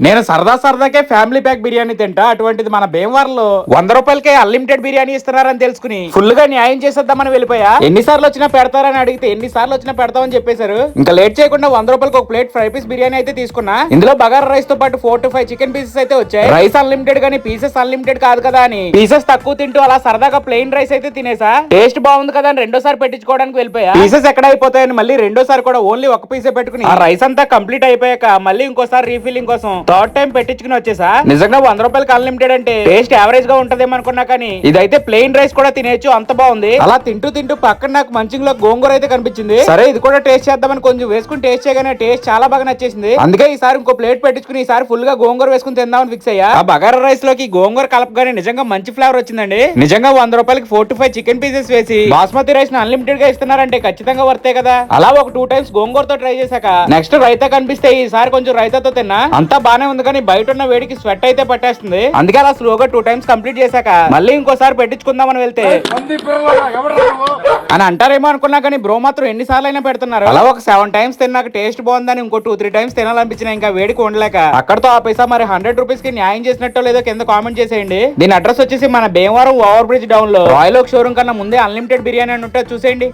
నేను సరదాకే family pack biryani తింటా, అటువంటిది మన భీమవరంలో 100 రూపాయలకే అన్లిమిటెడ్ బిర్యానీ ఇస్తున్నారని తెలుసుకుని ఫుల్ గా న్యాయం చేసేద్దామని వెళ్ళిపోయా. ఎన్నిసార్లు వచ్చినా పెడతారని అడిగితే ఎన్నిసార్లు వచ్చినా పెడతామని చెప్పేశారు. ఇంకా లేట్ చేయకుండా 100 రూపాయలకి ఒక ప్లేట్ ఫ్రై పీస్ బిర్యానీ అయితే తీసుకున్నా. ఇందులో బగారా రైస్ తో పాటు 4 to 5 చికెన్ పీసెస్ అయితే వచ్చాయి. రైస్ అన్లిమిటెడ్ గానీ పీసెస్ అన్లిమిటెడ్ కాదు కదా అని పీసెస్ తక్కువ తింటూ అలా సరదాగా ప్లెయిన్ రైస్ అయితే తినేసా. టేస్ట్ బాగుంది కదా అని రెండోసారి పెట్టించుకోవడానికి వెళ్ళిపోయా. పీసెస్ ఎక్కడ అయిపోతాయని మళ్ళీ రెండోసారి కూడా ఓన్లీ ఒక పీసే పెట్టుకుని ఆ రైస్ అంతా కంప్లీట్ అయిపోయాక మళ్ళీ ఇంకోసారి రీఫిల్లింగ్ కోసం థర్డ్ టైం పెట్టించుకుని వచ్చేసా. నిజంగా 100 రూపాయలకి అన్లిమిటెడ్ అంటే టేస్ట్ యావరేజ్ గా ఉంటదేమో అనుకున్నా, కానీ ఇదైతే ప్లెయిన్ రైస్ కూడా తినేచ్చు, అంత బాగుంది. అలా తింటూ పక్కన నాకు మంచిగా గోంగూర అయితే కనిపించింది. సరే ఇది కూడా టేస్ట్ చేద్దామని కొంచెం వేసుకుని టేస్ట్ చేయగానే టేస్ట్ చాలా బాగా నచ్చేసింది. అందుకే ఈసారి ఇంకో ప్లేట్ పెట్టించుకుని ఈసారి ఫుల్ గా గోంగూర వేసుకుని తిందామని ఫిక్స్ అయ్యా. ఆ బగారా రైస్ లోకి గోంగూర కలపగానే నిజంగా మంచి ఫ్లేవర్ వచ్చిందండి. నిజంగా 100 రూపాయలకి 4 to 5 చికెన్ పీసెస్ వేసి బాస్మతి రైస్ ని అన్లిమిటెడ్ గా ఇస్తున్నారంటే ఖచ్చితంగా వర్తే కదా. అలా ఒక 2 టైమ్స్ గోంగూరతో ట్రై చేశాక నెక్స్ట్ రైతా కనిపిస్తే ఈసారి కొంచెం రైతాతో తిన్నా. అంతా బానే ఉంది కానీ బయట ఉన్న వేడికి స్వెట్ అయితే పట్టేస్తుంది. అందుకే అలా స్లోగా 2 టైమ్స్ కంప్లీట్ చేశాక మళ్ళీ ఇంకోసారి పెట్టించుకుందామని వెళ్తే అని అంటారేమో అనుకున్నా, కానీ బ్రో మాత్రం ఎన్నిసార్లు అయినా పెడుతున్నారు. అలా ఒక 7 టైమ్స్ తిన్నాక టేస్ట్ బాగుందని ఇంకో 2-3 టైమ్స్ తినాలనిపించిన ఇంకా వేడికి ఉండలేక అక్కడతో ఆపేసా. మరి 100 రూపీస్ కి న్యాయం చేసినట్టో లేదో కింద కామెంట్ చేసేయండి. దీని అడ్రస్ వచ్చేసి మన భీమవరం ఓవర్ బ్రిడ్జ్ డౌన్ లో రాయల్ ఓక్ షోరూమ్ కన్నా ముందే అన్లిమిటెడ్ బిర్యానీ అని ఉంటే చూసేయండి.